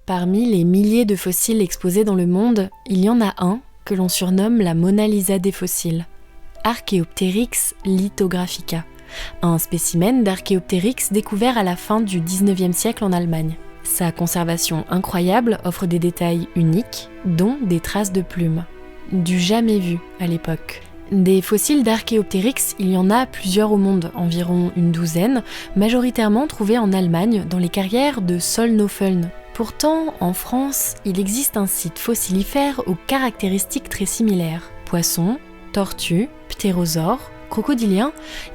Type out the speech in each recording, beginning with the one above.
Parmi les milliers de fossiles exposés dans le monde, il y en a un que l'on surnomme la Mona Lisa des fossiles, Archaeopteryx lithographica, un spécimen d'Archaeopteryx découvert à la fin du XIXe siècle en Allemagne. Sa conservation incroyable offre des détails uniques, dont des traces de plumes, du jamais vu à l'époque. Des fossiles d'Archaeopteryx, il y en a plusieurs au monde, environ une douzaine, majoritairement trouvés en Allemagne dans les carrières de Solnhofen. Pourtant, en France, il existe un site fossilifère aux caractéristiques très similaires. Poissons, tortues, ptérosaures, crocodiliens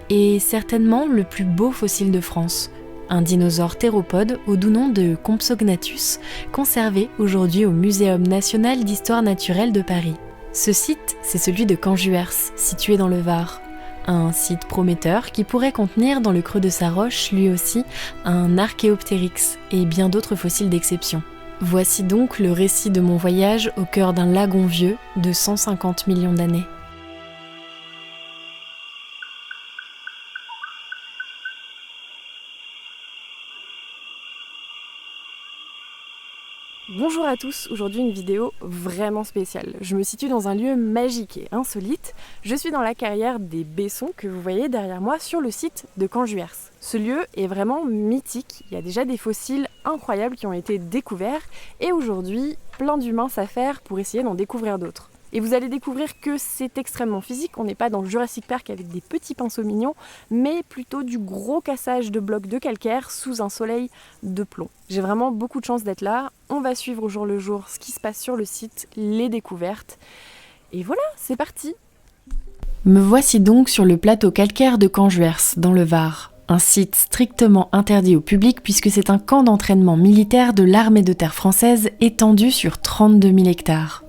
et certainement le plus beau fossile de France, un dinosaure théropode au doux nom de Compsognathus, conservé aujourd'hui au Muséum national d'histoire naturelle de Paris. Ce site, c'est celui de Canjuers, situé dans le Var. Un site prometteur qui pourrait contenir dans le creux de sa roche, lui aussi, un Archaeopteryx et bien d'autres fossiles d'exception. Voici donc le récit de mon voyage au cœur d'un lagon vieux de 150 millions d'années. Bonjour à tous, aujourd'hui une vidéo vraiment spéciale. Je me situe dans un lieu magique et insolite. Je suis dans la carrière des Bessons que vous voyez derrière moi sur le site de Canjuers. Ce lieu est vraiment mythique, il y a déjà des fossiles incroyables qui ont été découverts et aujourd'hui plein d'humains s'affairent pour essayer d'en découvrir d'autres. Et vous allez découvrir que c'est extrêmement physique, on n'est pas dans le Jurassic Park avec des petits pinceaux mignons, mais plutôt du gros cassage de blocs de calcaire sous un soleil de plomb. J'ai vraiment beaucoup de chance d'être là, on va suivre au jour le jour ce qui se passe sur le site, les découvertes, et voilà, c'est parti. Me voici donc sur le plateau calcaire de Canjuers, dans le Var. Un site strictement interdit au public puisque c'est un camp d'entraînement militaire de l'armée de terre française étendu sur 32 000 hectares.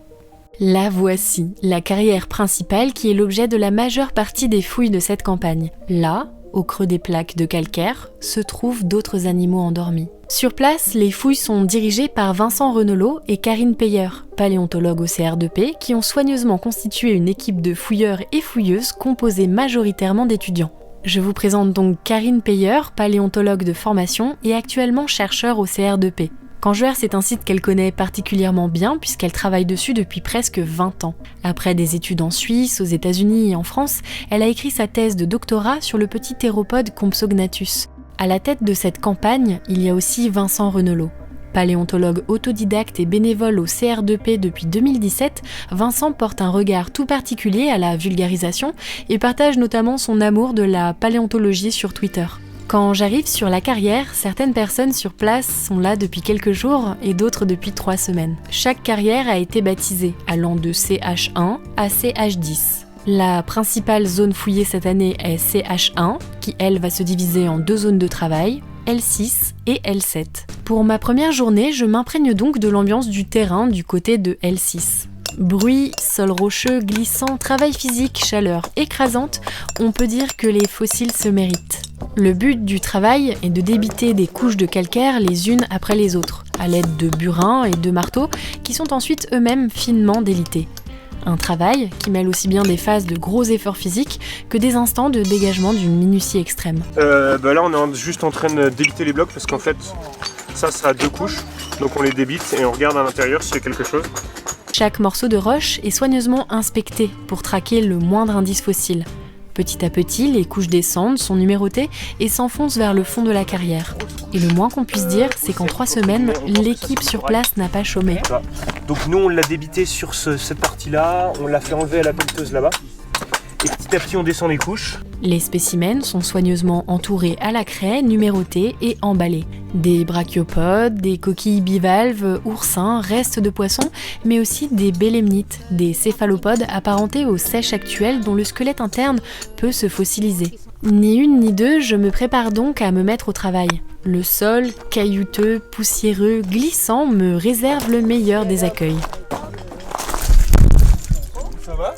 La voici, la carrière principale qui est l'objet de la majeure partie des fouilles de cette campagne. Là, au creux des plaques de calcaire, se trouvent d'autres animaux endormis. Sur place, les fouilles sont dirigées par Vincent Renelot et Karine Peyer, paléontologues au CR2P, qui ont soigneusement constitué une équipe de fouilleurs et fouilleuses composée majoritairement d'étudiants. Je vous présente donc Karine Peyer, paléontologue de formation et actuellement chercheur au CR2P. Canjuers est un site qu'elle connaît particulièrement bien puisqu'elle travaille dessus depuis presque 20 ans. Après des études en Suisse, aux États-Unis et en France, elle a écrit sa thèse de doctorat sur le petit théropode Compsognathus. À la tête de cette campagne, il y a aussi Vincent Renelot. Paléontologue autodidacte et bénévole au CR2P depuis 2017, Vincent porte un regard tout particulier à la vulgarisation et partage notamment son amour de la paléontologie sur Twitter. Quand j'arrive sur la carrière, certaines personnes sur place sont là depuis quelques jours et d'autres depuis 3 semaines. Chaque carrière a été baptisée, allant de CH1 à CH10. La principale zone fouillée cette année est CH1, qui elle va se diviser en 2 zones de travail, L6 et L7. Pour ma première journée, je m'imprègne donc de l'ambiance du terrain du côté de L6. Bruit, sol rocheux, glissant, travail physique, chaleur écrasante, on peut dire que les fossiles se méritent. Le but du travail est de débiter des couches de calcaire les unes après les autres, à l'aide de burins et de marteaux qui sont ensuite eux-mêmes finement délités. Un travail qui mêle aussi bien des phases de gros efforts physiques que des instants de dégagement d'une minutie extrême. Là on est juste en train de débiter les blocs parce qu'en fait ça sera 2 couches, donc on les débite et on regarde à l'intérieur s'il y a quelque chose. Chaque morceau de roche est soigneusement inspecté pour traquer le moindre indice fossile. Petit à petit, les couches descendent, sont numérotées et s'enfoncent vers le fond de la carrière. Et le moins qu'on puisse dire, c'est qu'en 3 semaines, l'équipe sur place n'a pas chômé. Donc nous, on l'a débité sur cette partie-là, on l'a fait enlever à la pelleteuse là-bas. Et petit à petit, on descend les couches. Les spécimens sont soigneusement entourés à la craie, numérotés et emballés. Des brachiopodes, des coquilles bivalves, oursins, restes de poissons, mais aussi des bélemnites, des céphalopodes apparentés aux seiches actuelles dont le squelette interne peut se fossiliser. Ni une ni deux, je me prépare donc à me mettre au travail. Le sol, caillouteux, poussiéreux, glissant, me réserve le meilleur des accueils. Ça va ?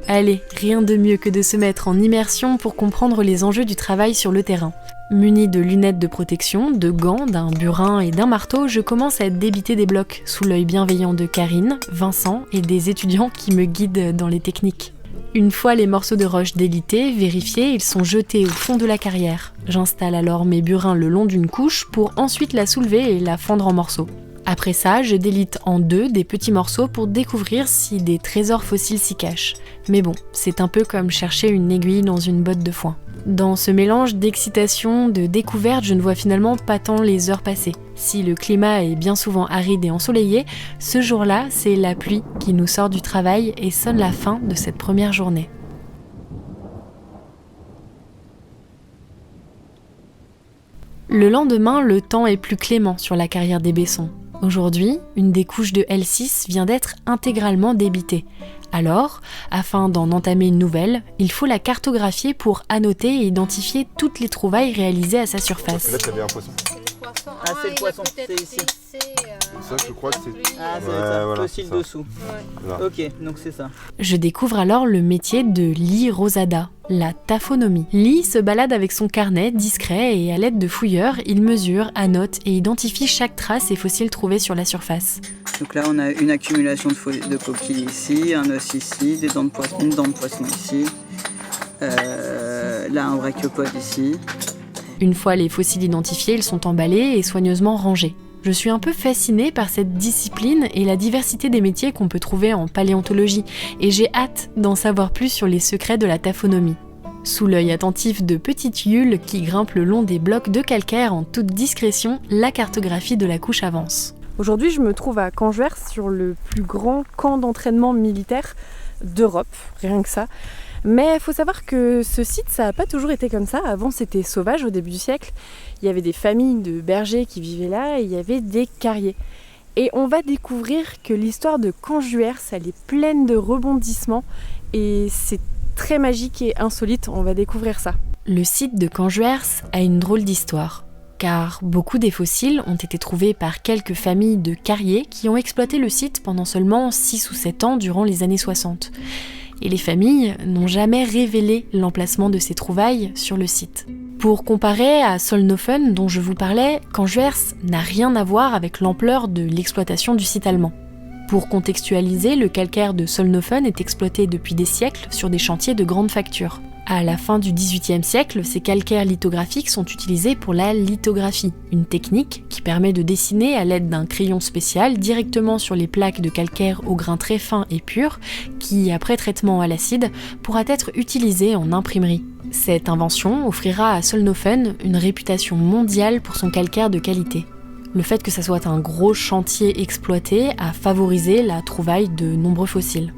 Allez, rien de mieux que de se mettre en immersion pour comprendre les enjeux du travail sur le terrain. Muni de lunettes de protection, de gants, d'un burin et d'un marteau, je commence à débiter des blocs, sous l'œil bienveillant de Karine, Vincent et des étudiants qui me guident dans les techniques. Une fois les morceaux de roche délités, vérifiés, ils sont jetés au fond de la carrière. J'installe alors mes burins le long d'une couche pour ensuite la soulever et la fendre en morceaux. Après ça, je délite en deux des petits morceaux pour découvrir si des trésors fossiles s'y cachent. Mais bon, c'est un peu comme chercher une aiguille dans une botte de foin. Dans ce mélange d'excitation, de découverte, je ne vois finalement pas tant les heures passer. Si le climat est bien souvent aride et ensoleillé, ce jour-là, c'est la pluie qui nous sort du travail et sonne la fin de cette première journée. Le lendemain, le temps est plus clément sur la carrière des Bessons. Aujourd'hui, une des couches de L6 vient d'être intégralement débitée. Alors, afin d'en entamer une nouvelle, il faut la cartographier pour annoter et identifier toutes les trouvailles réalisées à sa surface. Là, t'avais un poisson. Ah, c'est le poisson, c'est ici. Ça, je crois que c'est... Ah, c'est Ouais, ça, voilà, fossile c'est ça. dessous. Là. Ok, donc c'est ça. Je découvre alors le métier de Lee Rosada, la taphonomie. Lee se balade avec son carnet discret et à l'aide de fouilleurs, il mesure, annote et identifie chaque trace et fossile trouvés sur la surface. Donc là, on a une accumulation de coquilles ici, un os ici, des dents de poisson, une dent de poisson ici. Là, un brachiopode ici. Une fois les fossiles identifiés, ils sont emballés et soigneusement rangés. Je suis un peu fascinée par cette discipline et la diversité des métiers qu'on peut trouver en paléontologie, et j'ai hâte d'en savoir plus sur les secrets de la taphonomie. Sous l'œil attentif de petites Yules qui grimpent le long des blocs de calcaire en toute discrétion, la cartographie de la couche avance. Aujourd'hui, je me trouve à Canjuers sur le plus grand camp d'entraînement militaire d'Europe, rien que ça. Mais il faut savoir que ce site, ça n'a pas toujours été comme ça. Avant, c'était sauvage au début du siècle. Il y avait des familles de bergers qui vivaient là et il y avait des carriers. Et on va découvrir que l'histoire de Canjuers, elle est pleine de rebondissements et c'est très magique et insolite. On va découvrir ça. Le site de Canjuers a une drôle d'histoire. Car beaucoup des fossiles ont été trouvés par quelques familles de carriers qui ont exploité le site pendant seulement 6 ou 7 ans durant les années 60. Et les familles n'ont jamais révélé l'emplacement de ces trouvailles sur le site. Pour comparer à Solnhofen, dont je vous parlais, Canjuers n'a rien à voir avec l'ampleur de l'exploitation du site allemand. Pour contextualiser, le calcaire de Solnhofen est exploité depuis des siècles sur des chantiers de grande facture. À la fin du XVIIIe siècle, ces calcaires lithographiques sont utilisés pour la lithographie, une technique qui permet de dessiner à l'aide d'un crayon spécial directement sur les plaques de calcaire au grain très fin et pur, qui, après traitement à l'acide, pourra être utilisée en imprimerie. Cette invention offrira à Solnhofen une réputation mondiale pour son calcaire de qualité. Le fait que ça soit un gros chantier exploité a favorisé la trouvaille de nombreux fossiles.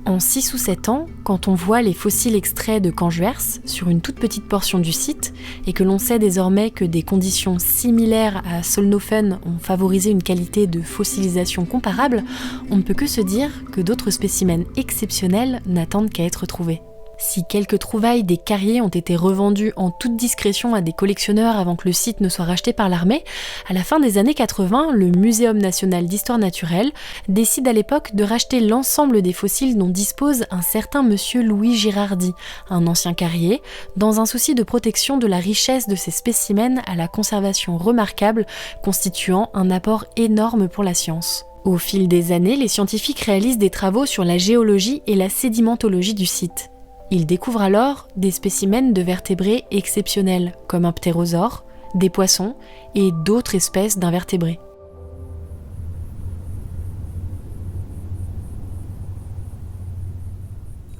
En 6 ou 7 ans, quand on voit les fossiles extraits de Canjuers sur une toute petite portion du site et que l'on sait désormais que des conditions similaires à Solnhofen ont favorisé une qualité de fossilisation comparable, on ne peut que se dire que d'autres spécimens exceptionnels n'attendent qu'à être trouvés. Si quelques trouvailles des carriers ont été revendues en toute discrétion à des collectionneurs avant que le site ne soit racheté par l'armée, à la fin des années 80, le Muséum national d'histoire naturelle décide à l'époque de racheter l'ensemble des fossiles dont dispose un certain monsieur Louis Girardi, un ancien carrier, dans un souci de protection de la richesse de ces spécimens à la conservation remarquable, constituant un apport énorme pour la science. Au fil des années, les scientifiques réalisent des travaux sur la géologie et la sédimentologie du site. Ils découvrent alors des spécimens de vertébrés exceptionnels, comme un ptérosaure, des poissons et d'autres espèces d'invertébrés.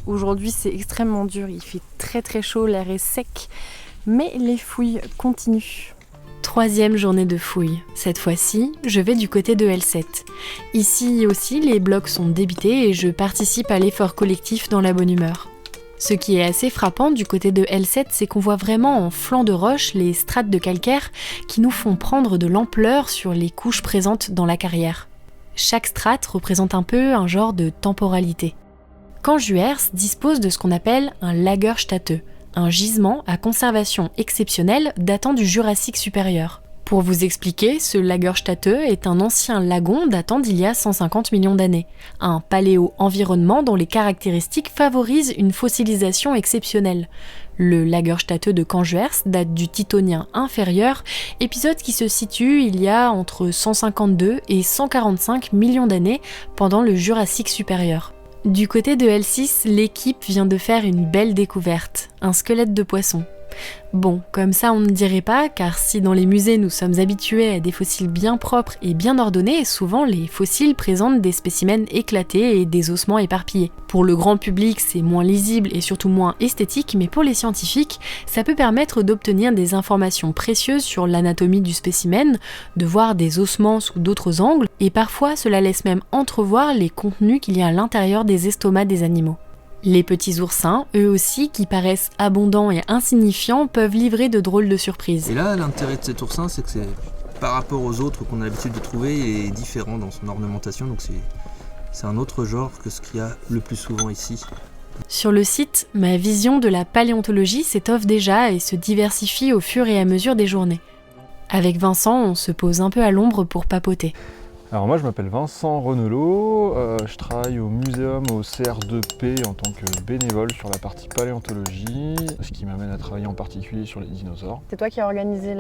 Aujourd'hui, c'est extrêmement dur, il fait très très chaud, l'air est sec, mais les fouilles continuent. 3e journée de fouilles. Cette fois-ci, je vais du côté de L7. Ici aussi, les blocs sont débités et je participe à l'effort collectif dans la bonne humeur. Ce qui est assez frappant du côté de L7, c'est qu'on voit vraiment en flanc de roche les strates de calcaire qui nous font prendre de l'ampleur sur les couches présentes dans la carrière. Chaque strate représente un peu un genre de temporalité. Canjuers dispose de ce qu'on appelle un Lagerstätte, un gisement à conservation exceptionnelle datant du Jurassique supérieur. Pour vous expliquer, ce Lagerstätte est un ancien lagon datant d'il y a 150 millions d'années, un paléo-environnement dont les caractéristiques favorisent une fossilisation exceptionnelle. Le Lagerstätte de Canjuers date du Tithonien inférieur, épisode qui se situe il y a entre 152 et 145 millions d'années pendant le Jurassique supérieur. Du côté de L6, l'équipe vient de faire une belle découverte, un squelette de poisson. Bon, comme ça on ne dirait pas, car si dans les musées nous sommes habitués à des fossiles bien propres et bien ordonnés, souvent les fossiles présentent des spécimens éclatés et des ossements éparpillés. Pour le grand public, c'est moins lisible et surtout moins esthétique, mais pour les scientifiques, ça peut permettre d'obtenir des informations précieuses sur l'anatomie du spécimen, de voir des ossements sous d'autres angles, et parfois cela laisse même entrevoir les contenus qu'il y a à l'intérieur des estomacs des animaux. Les petits oursins, eux aussi, qui paraissent abondants et insignifiants, peuvent livrer de drôles de surprises. Et là, l'intérêt de cet oursin, c'est que par rapport aux autres qu'on a l'habitude de trouver, il est différent dans son ornementation, donc c'est un autre genre que ce qu'il y a le plus souvent ici. Sur le site, ma vision de la paléontologie s'étoffe déjà et se diversifie au fur et à mesure des journées. Avec Vincent, on se pose un peu à l'ombre pour papoter. Alors moi je m'appelle Vincent Renelot, je travaille au muséum au CR2P en tant que bénévole sur la partie paléontologie, ce qui m'amène à travailler en particulier sur les dinosaures. C'est toi qui as organisé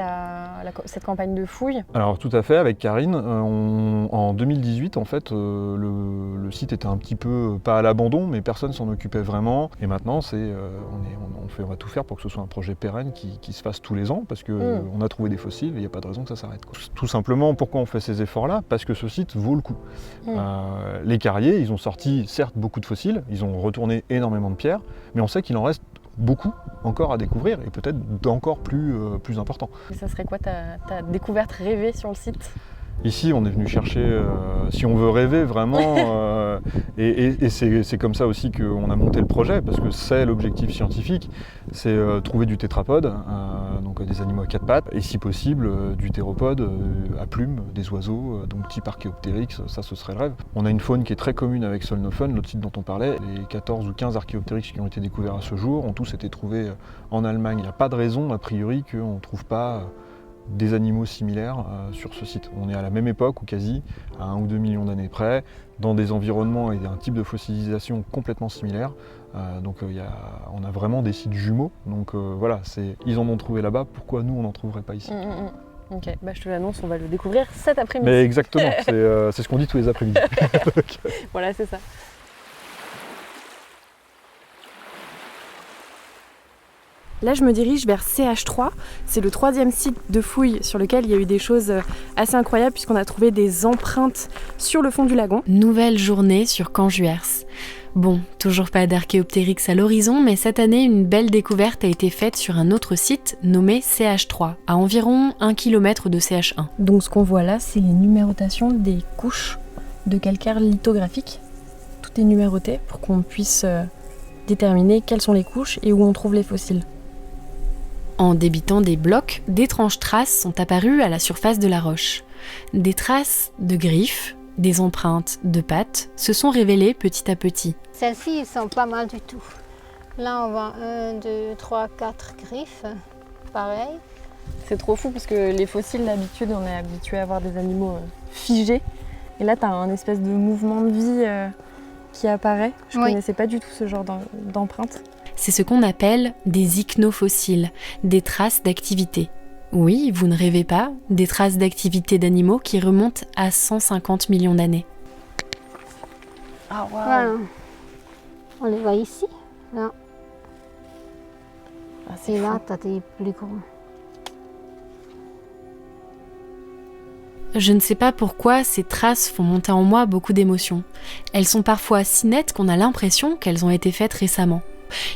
cette campagne de fouilles? Alors tout à fait, avec Karine, en 2018 en fait, le site était un petit peu, pas à l'abandon, mais personne s'en occupait vraiment. Et maintenant on va tout faire pour que ce soit un projet pérenne qui se fasse tous les ans, parce qu'on a trouvé des fossiles et il n'y a pas de raison que ça s'arrête. Tout simplement, pourquoi on fait ces efforts-là? Parce que ce site vaut le coup. Les carriers, ils ont sorti certes beaucoup de fossiles, ils ont retourné énormément de pierres, mais on sait qu'il en reste beaucoup encore à découvrir et peut-être d'encore plus important. Et ça serait quoi ta découverte rêvée sur le site? Ici, on est venu chercher, si on veut rêver vraiment, et c'est comme ça aussi qu'on a monté le projet, parce que c'est l'objectif scientifique, c'est trouver du tétrapode, donc des animaux à quatre pattes, et si possible du théropode à plumes, des oiseaux, donc type Archaeopteryx, ça ce serait le rêve. On a une faune qui est très commune avec Solnhofen, l'autre site dont on parlait. Les 14 ou 15 Archaeopteryx qui ont été découverts à ce jour ont tous été trouvés en Allemagne. Il n'y a pas de raison, a priori, qu'on ne trouve pas des animaux similaires sur ce site. On est à la même époque, ou quasi, à 1 ou 2 millions d'années près, dans des environnements et un type de fossilisation complètement similaires. Donc on a vraiment des sites jumeaux. Donc voilà, ils en ont trouvé là-bas, pourquoi nous on n'en trouverait pas ici? Ok, je te l'annonce, on va le découvrir cet après-midi. Mais exactement, c'est ce qu'on dit tous les après-midi. Voilà, c'est ça. Là, je me dirige vers CH3. C'est le 3e site de fouilles sur lequel il y a eu des choses assez incroyables puisqu'on a trouvé des empreintes sur le fond du lagon. Nouvelle journée sur Canjuers. Bon, toujours pas d'Archaeopteryx à l'horizon, mais cette année, une belle découverte a été faite sur un autre site nommé CH3, à environ 1 km de CH1. Donc ce qu'on voit là, c'est les numérotations des couches de calcaire lithographique. Tout est numéroté pour qu'on puisse déterminer quelles sont les couches et où on trouve les fossiles. En débitant des blocs, d'étranges traces sont apparues à la surface de la roche. Des traces de griffes, des empreintes de pattes se sont révélées petit à petit. Celles-ci, ils sont pas mal du tout. Là, on voit 1, 2, 3, 4 griffes, pareil. C'est trop fou parce que les fossiles, d'habitude, on est habitué à avoir des animaux figés. Et là, tu as un espèce de mouvement de vie qui apparaît. Je ne connaissais pas du tout ce genre d'empreintes. C'est ce qu'on appelle des ichnofossiles, des traces d'activité. Oui, vous ne rêvez pas, des traces d'activité d'animaux qui remontent à 150 millions d'années. Ah, waouh! Voilà. On les voit ici, là. Et là, tu as des plus gros. Je ne sais pas pourquoi ces traces font monter en moi beaucoup d'émotions. Elles sont parfois si nettes qu'on a l'impression qu'elles ont été faites récemment.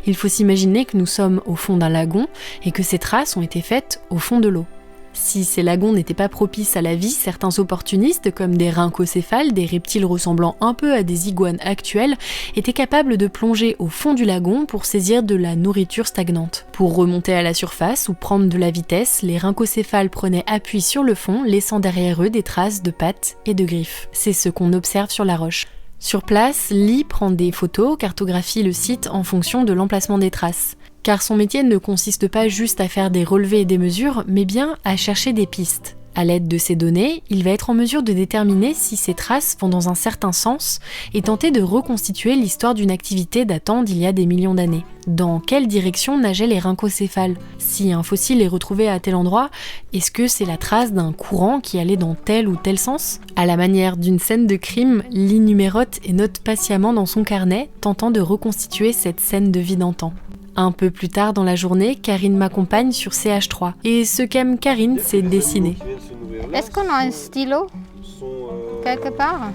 Il faut s'imaginer que nous sommes au fond d'un lagon et que ces traces ont été faites au fond de l'eau. Si ces lagons n'étaient pas propices à la vie, certains opportunistes, comme des rhincocéphales, des reptiles ressemblant un peu à des iguanes actuelles, étaient capables de plonger au fond du lagon pour saisir de la nourriture stagnante. Pour remonter à la surface ou prendre de la vitesse, les rhincocéphales prenaient appui sur le fond, laissant derrière eux des traces de pattes et de griffes. C'est ce qu'on observe sur la roche. Sur place, Lee prend des photos, cartographie le site en fonction de l'emplacement des traces. Car son métier ne consiste pas juste à faire des relevés et des mesures, mais bien à chercher des pistes. À l'aide de ces données, il va être en mesure de déterminer si ces traces vont dans un certain sens et tenter de reconstituer l'histoire d'une activité datant d'il y a des millions d'années. Dans quelle direction nageaient les rhincocéphales? Si un fossile est retrouvé à tel endroit, est-ce que c'est la trace d'un courant qui allait dans tel ou tel sens? À la manière d'une scène de crime, Lee numérote et note patiemment dans son carnet, tentant de reconstituer cette scène de vie d'antan. Un peu plus tard dans la journée, Karine m'accompagne sur CH3. Et ce qu'aime Karine, c'est dessiner. Est-ce qu'on a un stylo quelque part?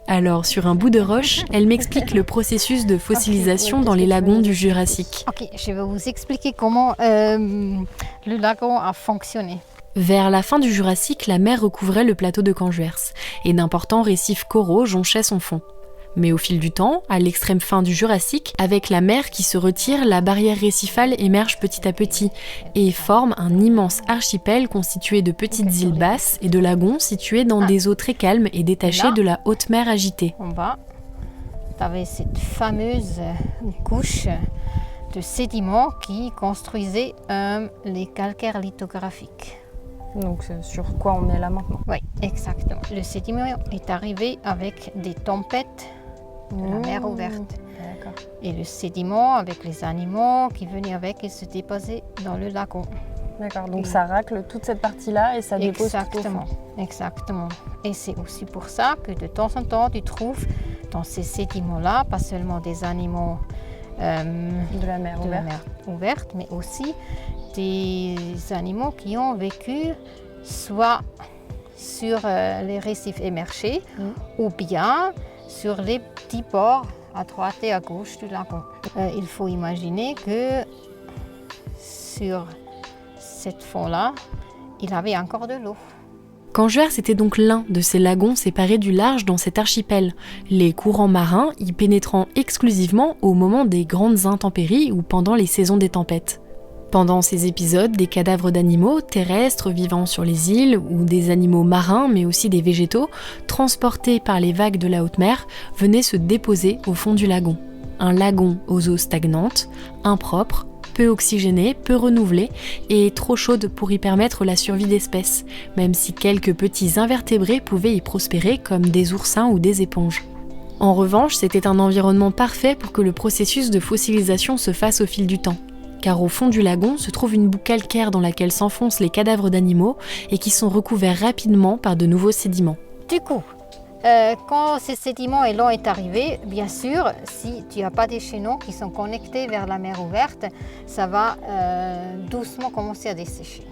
Alors, sur un bout de roche, elle m'explique le processus de fossilisation dans les lagons du Jurassique. Ok, je vais vous expliquer comment le lagon a fonctionné. Vers la fin du Jurassique, la mer recouvrait le plateau de Canjuers, et d'importants récifs coraux jonchaient son fond. Mais au fil du temps, à l'extrême fin du Jurassique, avec la mer qui se retire, la barrière récifale émerge petit à petit et forme un immense archipel constitué de petites îles basses et de lagons situés dans des eaux très calmes et détachés de la haute mer agitée. En bas, tu avais cette fameuse couche de sédiments qui construisait les calcaires lithographiques. Donc sur quoi on est là maintenant? Oui, exactement. Le sédiment est arrivé avec des tempêtes de la mer ouverte. D'accord. Et le sédiment avec les animaux qui venaient avec et se déposaient dans le lagon. D'accord, donc ça racle toute cette partie-là et ça dépose tout au fond. Exactement. Et c'est aussi pour ça que de temps en temps, tu trouves dans ces sédiments-là, pas seulement des animaux de la mer ouverte, mais aussi des animaux qui ont vécu soit sur les récifs émergés ou bien sur les petits ports à droite et à gauche du lagon. Il faut imaginer que sur cette fond-là, il avait encore de l'eau. Canjuers était donc l'un de ces lagons séparés du large dans cet archipel, les courants marins y pénétrant exclusivement au moment des grandes intempéries ou pendant les saisons des tempêtes. Pendant ces épisodes, des cadavres d'animaux terrestres vivant sur les îles ou des animaux marins mais aussi des végétaux, transportés par les vagues de la haute mer, venaient se déposer au fond du lagon. Un lagon aux eaux stagnantes, impropre, peu oxygénée, peu renouvelée et trop chaude pour y permettre la survie d'espèces, même si quelques petits invertébrés pouvaient y prospérer comme des oursins ou des éponges. En revanche, c'était un environnement parfait pour que le processus de fossilisation se fasse au fil du temps. Car au fond du lagon se trouve une boue calcaire dans laquelle s'enfoncent les cadavres d'animaux et qui sont recouverts rapidement par de nouveaux sédiments. Du coup, quand ces sédiments et l'eau est arrivé, bien sûr, si tu n'as pas des chaînons qui sont connectés vers la mer ouverte, ça va doucement commencer à dessécher.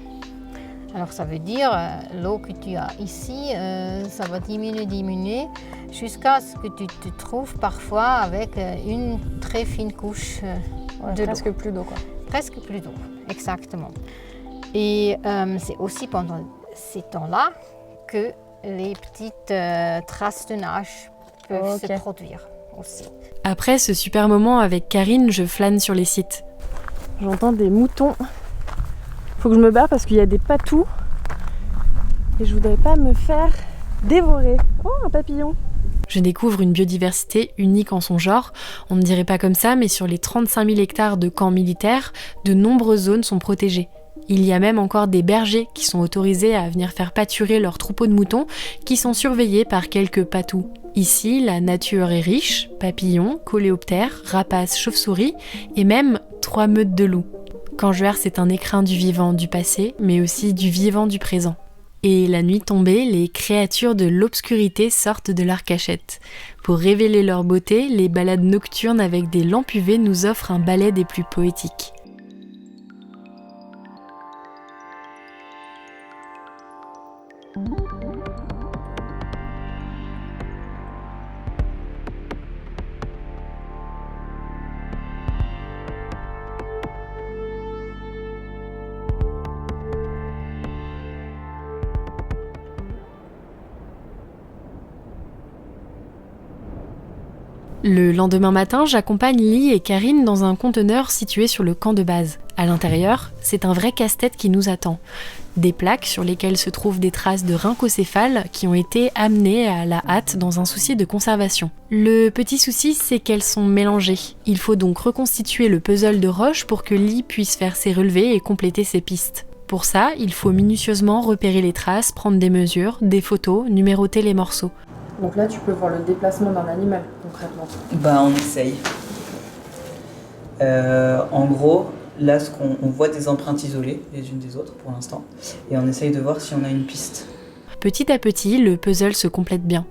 Alors ça veut dire l'eau que tu as ici, ça va diminuer jusqu'à ce que tu te trouves parfois avec une très fine couche de presque l'eau. plus d'eau quoi. Presque plus d'eau, exactement. Et c'est aussi pendant ces temps-là que les petites traces de nage peuvent se produire aussi. Après ce super moment avec Karine, je flâne sur les sites. J'entends des moutons. Faut que je me barre parce qu'il y a des patous. Et je voudrais pas me faire dévorer. Oh, un papillon! Je découvre une biodiversité unique en son genre. On ne dirait pas comme ça, mais sur les 35 000 hectares de camps militaires, de nombreuses zones sont protégées. Il y a même encore des bergers qui sont autorisés à venir faire pâturer leurs troupeaux de moutons qui sont surveillés par quelques patous. Ici, la nature est riche, papillons, coléoptères, rapaces, chauves-souris et même 3 meutes de loups. Canjuers est un écrin du vivant du passé, mais aussi du vivant du présent. Et la nuit tombée, les créatures de l'obscurité sortent de leur cachette. Pour révéler leur beauté, les balades nocturnes avec des lampes UV nous offrent un ballet des plus poétiques. Le lendemain matin, j'accompagne Lee et Karine dans un conteneur situé sur le camp de base. À l'intérieur, c'est un vrai casse-tête qui nous attend. Des plaques sur lesquelles se trouvent des traces de rhincocéphales qui ont été amenées à la hâte dans un souci de conservation. Le petit souci, c'est qu'elles sont mélangées. Il faut donc reconstituer le puzzle de roches pour que Lee puisse faire ses relevés et compléter ses pistes. Pour ça, il faut minutieusement repérer les traces, prendre des mesures, des photos, numéroter les morceaux. Donc là, tu peux voir le déplacement d'un animal, concrètement. Bah, on essaye. En gros, là, on voit des empreintes isolées, les unes des autres pour l'instant, et on essaye de voir si on a une piste. Petit à petit, le puzzle se complète bien.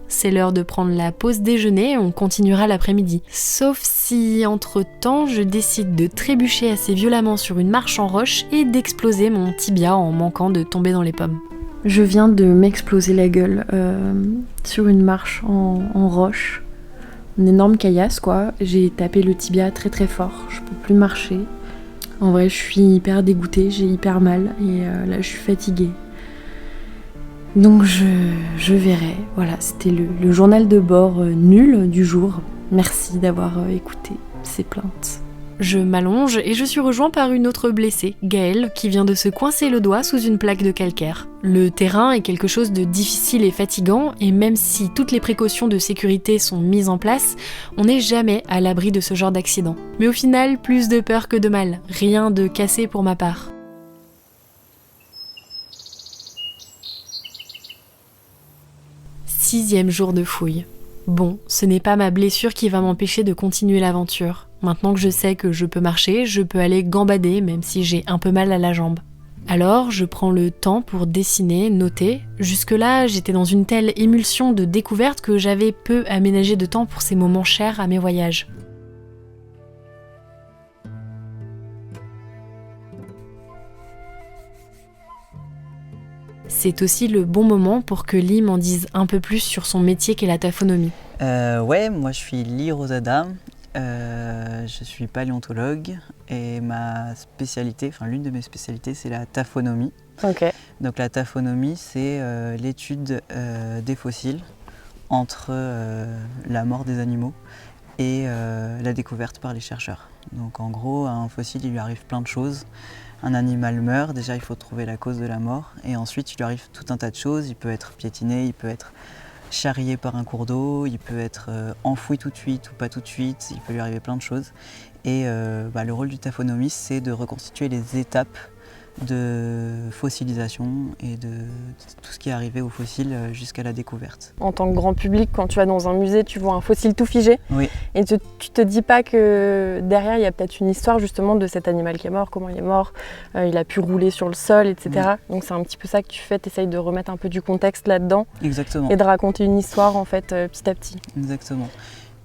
C'est l'heure de prendre la pause déjeuner, on continuera l'après-midi. Sauf si, entre-temps, je décide de trébucher assez violemment sur une marche en roche et d'exploser mon tibia en manquant de tomber dans les pommes. Je viens de m'exploser la gueule sur une marche en roche. Une énorme caillasse, quoi. J'ai tapé le tibia très très fort, je peux plus marcher. En vrai, je suis hyper dégoûtée, j'ai hyper mal et là, je suis fatiguée. Donc je verrai. Voilà, c'était le journal de bord nul du jour. Merci d'avoir écouté ces plaintes. Je m'allonge et je suis rejoint par une autre blessée, Gaëlle, qui vient de se coincer le doigt sous une plaque de calcaire. Le terrain est quelque chose de difficile et fatigant, et même si toutes les précautions de sécurité sont mises en place, on n'est jamais à l'abri de ce genre d'accident. Mais au final, plus de peur que de mal, rien de cassé pour ma part. Sixième jour de fouille. Bon, ce n'est pas ma blessure qui va m'empêcher de continuer l'aventure. Maintenant que je sais que je peux marcher, je peux aller gambader même si j'ai un peu mal à la jambe. Alors, je prends le temps pour dessiner, noter. Jusque-là, j'étais dans une telle émulsion de découverte que j'avais peu aménagé de temps pour ces moments chers à mes voyages. C'est aussi le bon moment pour que Lee m'en dise un peu plus sur son métier qu'est la taphonomie. Ouais, moi je suis Lee Rosada, je suis paléontologue et ma spécialité, enfin l'une de mes spécialités, c'est la taphonomie. Ok. Donc la taphonomie, c'est l'étude des fossiles entre la mort des animaux et la découverte par les chercheurs. Donc en gros, à un fossile, il lui arrive plein de choses. Un animal meurt, déjà il faut trouver la cause de la mort, et ensuite il lui arrive tout un tas de choses. Il peut être piétiné, il peut être charrié par un cours d'eau, il peut être enfoui tout de suite ou pas tout de suite, il peut lui arriver plein de choses. Et le rôle du taphonomiste, c'est de reconstituer les étapes de fossilisation et de tout ce qui est arrivé au fossile jusqu'à la découverte. En tant que grand public, quand tu vas dans un musée, tu vois un fossile tout figé. Oui. Et tu te dis pas que derrière, il y a peut-être une histoire justement de cet animal qui est mort, comment il est mort, il a pu rouler sur le sol, etc. Oui. Donc c'est un petit peu ça que tu fais, tu essayes de remettre un peu du contexte là-dedans. Exactement. Et de raconter une histoire en fait petit à petit. Exactement.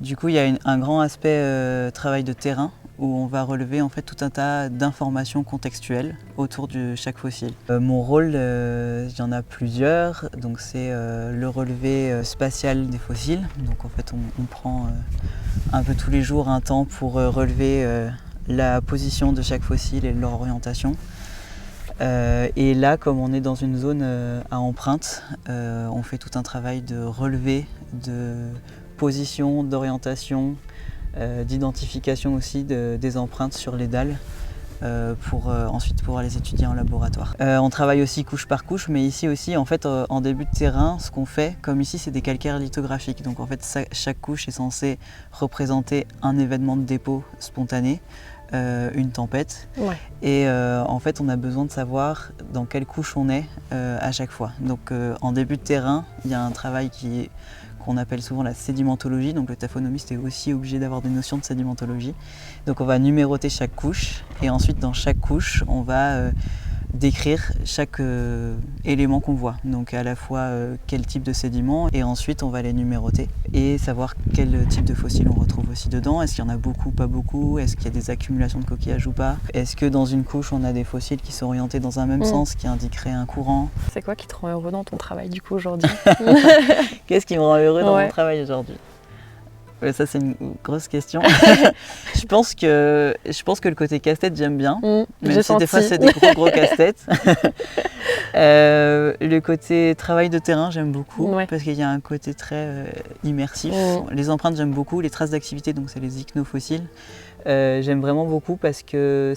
Du coup, il y a un grand aspect travail de terrain où on va relever en fait tout un tas d'informations contextuelles autour de chaque fossile. Mon rôle, il y en a plusieurs, donc c'est le relevé spatial des fossiles. Donc en fait, on prend un peu tous les jours un temps pour relever la position de chaque fossile et leur orientation. Et là, comme on est dans une zone à empreinte, on fait tout un travail de relevé, de position, d'orientation, d'identification aussi des empreintes sur les dalles pour ensuite pouvoir les étudier en laboratoire. On travaille aussi couche par couche, mais ici aussi en fait en début de terrain, ce qu'on fait, comme ici c'est des calcaires lithographiques, donc en fait chaque couche est censée représenter un événement de dépôt spontané, une tempête, Ouais. et en fait on a besoin de savoir dans quelle couche on est à chaque fois. Donc en début de terrain, il y a un travail qu'on appelle souvent la sédimentologie, donc le taphonomiste est aussi obligé d'avoir des notions de sédimentologie. Donc on va numéroter chaque couche et ensuite dans chaque couche on va décrire chaque élément qu'on voit, donc à la fois quel type de sédiments, et ensuite on va les numéroter et savoir quel type de fossiles on retrouve aussi dedans. Est-ce qu'il y en a beaucoup, pas beaucoup? Est-ce qu'il y a des accumulations de coquillages ou pas? Est-ce que dans une couche on a des fossiles qui sont orientés dans un même sens, qui indiquerait un courant? C'est quoi qui te rend heureux dans ton travail du coup aujourd'hui? Qu'est-ce qui me rend heureux dans Ouais. mon travail aujourd'hui? Ça c'est une grosse question. je pense que le côté casse-tête j'aime bien, même J'ai si des fois senti. c'est des gros casse-têtes. Le côté travail de terrain j'aime beaucoup, Ouais. parce qu'il y a un côté très immersif. Mm. Les empreintes j'aime beaucoup, les traces d'activité, donc c'est les ichnofossiles. J'aime vraiment beaucoup parce que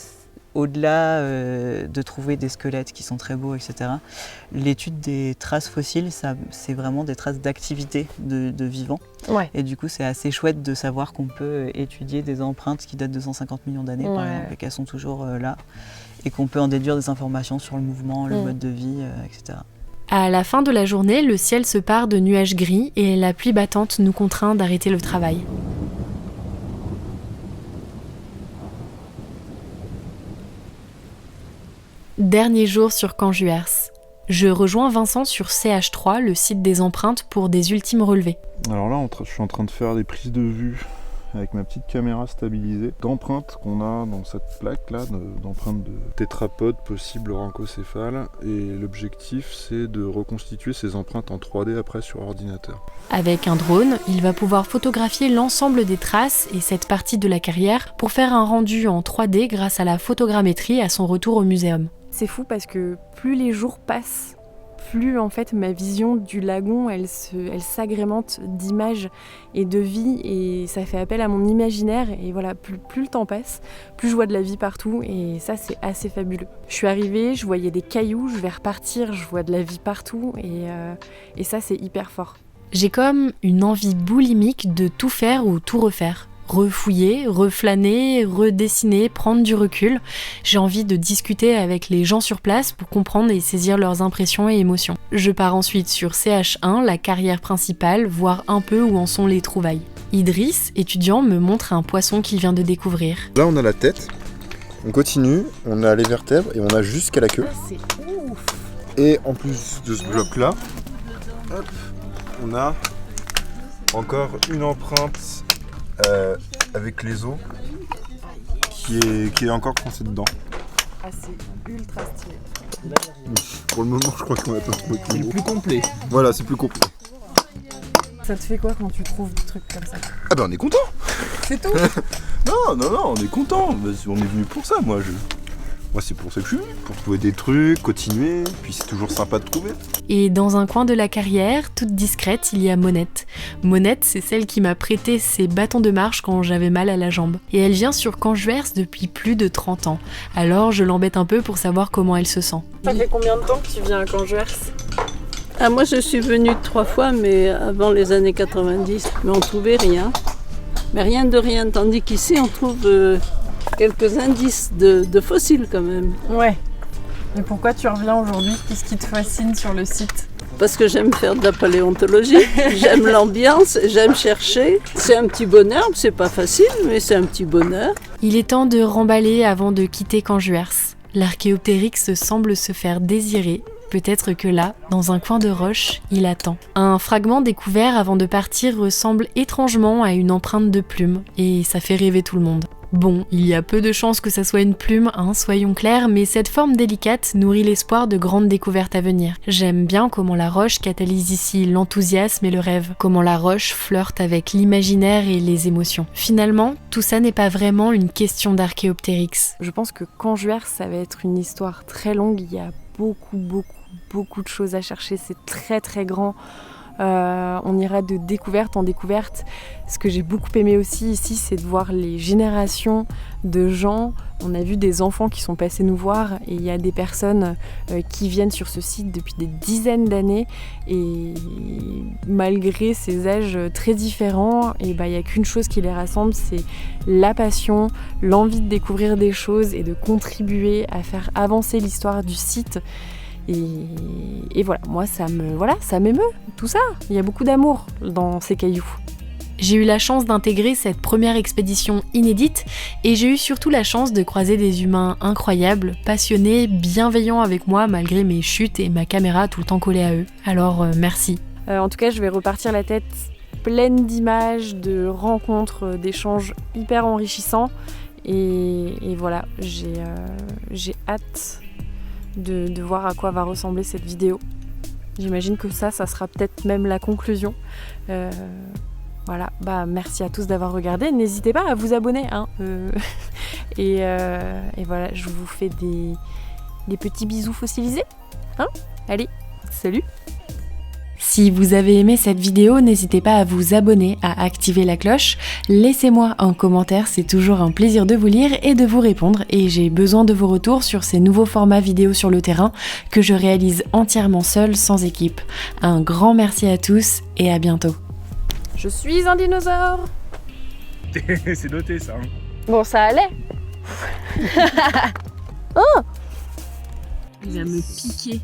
au-delà de trouver des squelettes qui sont très beaux, etc., l'étude des traces fossiles, c'est vraiment des traces d'activité de vivants. Ouais. Et du coup, c'est assez chouette de savoir qu'on peut étudier des empreintes qui datent de 150 millions d'années, par exemple, et qu'elles sont toujours là, et qu'on peut en déduire des informations sur le mouvement, le mode de vie, etc. À la fin de la journée, le ciel se pare de nuages gris et la pluie battante nous contraint d'arrêter le travail. Dernier jour sur Canjuers. Je rejoins Vincent sur CH3, le site des empreintes, pour des ultimes relevés. Alors là, je suis en train de faire des prises de vue avec ma petite caméra stabilisée d'empreintes qu'on a dans cette plaque là, d'empreintes de tétrapodes possibles rancocéphales, et l'objectif c'est de reconstituer ces empreintes en 3D après sur ordinateur. Avec un drone, il va pouvoir photographier l'ensemble des traces et cette partie de la carrière pour faire un rendu en 3D grâce à la photogrammétrie à son retour au muséum. C'est fou parce que plus les jours passent, plus en fait ma vision du lagon elle s'agrémente d'images et de vie, et ça fait appel à mon imaginaire, et voilà, plus le temps passe, plus je vois de la vie partout, et ça c'est assez fabuleux. Je suis arrivée, je voyais des cailloux, je vais repartir, je vois de la vie partout, et ça c'est hyper fort. J'ai comme une envie boulimique de tout faire ou tout refaire. Refouiller, reflâner, redessiner, prendre du recul. J'ai envie de discuter avec les gens sur place pour comprendre et saisir leurs impressions et émotions. Je pars ensuite sur CH1, la carrière principale, voir un peu où en sont les trouvailles. Idriss, étudiant, me montre un poisson qu'il vient de découvrir. Là, on a la tête, on continue, on a les vertèbres et on a jusqu'à la queue. C'est ouf. Et en plus de ce bloc-là, hop, on a encore une empreinte avec les os qui est encore coincé dedans. Ah, c'est ultra stylé. Pour le moment, je crois qu'on a pas trouvé C'est le plus complet. Voilà, c'est plus complet. Ça te fait quoi quand tu trouves des trucs comme ça? Ah ben on est content. C'est tout. Non, on est content. On est venu pour ça, moi c'est pour ça que je suis venu, pour trouver des trucs, continuer, puis c'est toujours sympa de trouver. Et dans un coin de la carrière, toute discrète, il y a Monette. Monette, c'est celle qui m'a prêté ses bâtons de marche quand j'avais mal à la jambe. Et elle vient sur Canjuers depuis plus de 30 ans. Alors je l'embête un peu pour savoir comment elle se sent. Ça fait combien de temps que tu viens à Canjuers? Ah, moi je suis venue 3 fois, mais avant les années 90, mais on trouvait rien. Mais rien de rien, tandis qu'ici on trouve quelques indices de fossiles quand même. Ouais. Et pourquoi tu reviens aujourd'hui? Qu'est-ce qui te fascine sur le site? Parce que j'aime faire de la paléontologie, j'aime l'ambiance, j'aime chercher. C'est un petit bonheur, c'est pas facile, mais c'est un petit bonheur. Il est temps de remballer avant de quitter Canjuers. L'archéoptérix semble se faire désirer. Peut-être que là, dans un coin de roche, il attend. Un fragment découvert avant de partir ressemble étrangement à une empreinte de plume, et ça fait rêver tout le monde. Bon, il y a peu de chances que ça soit une plume, soyons clairs, mais cette forme délicate nourrit l'espoir de grandes découvertes à venir. J'aime bien comment la roche catalyse ici l'enthousiasme et le rêve, comment la roche flirte avec l'imaginaire et les émotions. Finalement, tout ça n'est pas vraiment une question d'archéoptérix. Je pense que Canjuers, ça va être une histoire très longue, il y a beaucoup de choses à chercher, c'est très très grand. On ira de découverte en découverte. Ce que j'ai beaucoup aimé aussi ici, c'est de voir les générations de gens. On a vu des enfants qui sont passés nous voir, et il y a des personnes qui viennent sur ce site depuis des dizaines d'années, et malgré ces âges très différents, il n'y a qu'une chose qui les rassemble, c'est la passion, l'envie de découvrir des choses et de contribuer à faire avancer l'histoire du site. Et voilà, moi ça m'émeut, tout ça. Il y a beaucoup d'amour dans ces cailloux. J'ai eu la chance d'intégrer cette première expédition inédite, et j'ai eu surtout la chance de croiser des humains incroyables, passionnés, bienveillants avec moi malgré mes chutes et ma caméra tout le temps collée à eux. Alors merci. En tout cas, je vais repartir la tête pleine d'images, de rencontres, d'échanges hyper enrichissants. Et voilà, j'ai hâte de voir à quoi va ressembler cette vidéo. J'imagine que ça sera peut-être même la conclusion. Voilà, merci à tous d'avoir regardé. N'hésitez pas à vous abonner. Et voilà, je vous fais des petits bisous fossilisés. Allez, salut! Si vous avez aimé cette vidéo, n'hésitez pas à vous abonner, à activer la cloche. Laissez-moi un commentaire, c'est toujours un plaisir de vous lire et de vous répondre. Et j'ai besoin de vos retours sur ces nouveaux formats vidéo sur le terrain que je réalise entièrement seule, sans équipe. Un grand merci à tous et à bientôt. Je suis un dinosaure. C'est noté ça. Hein. Bon, ça allait. Oh! Il va me piquer.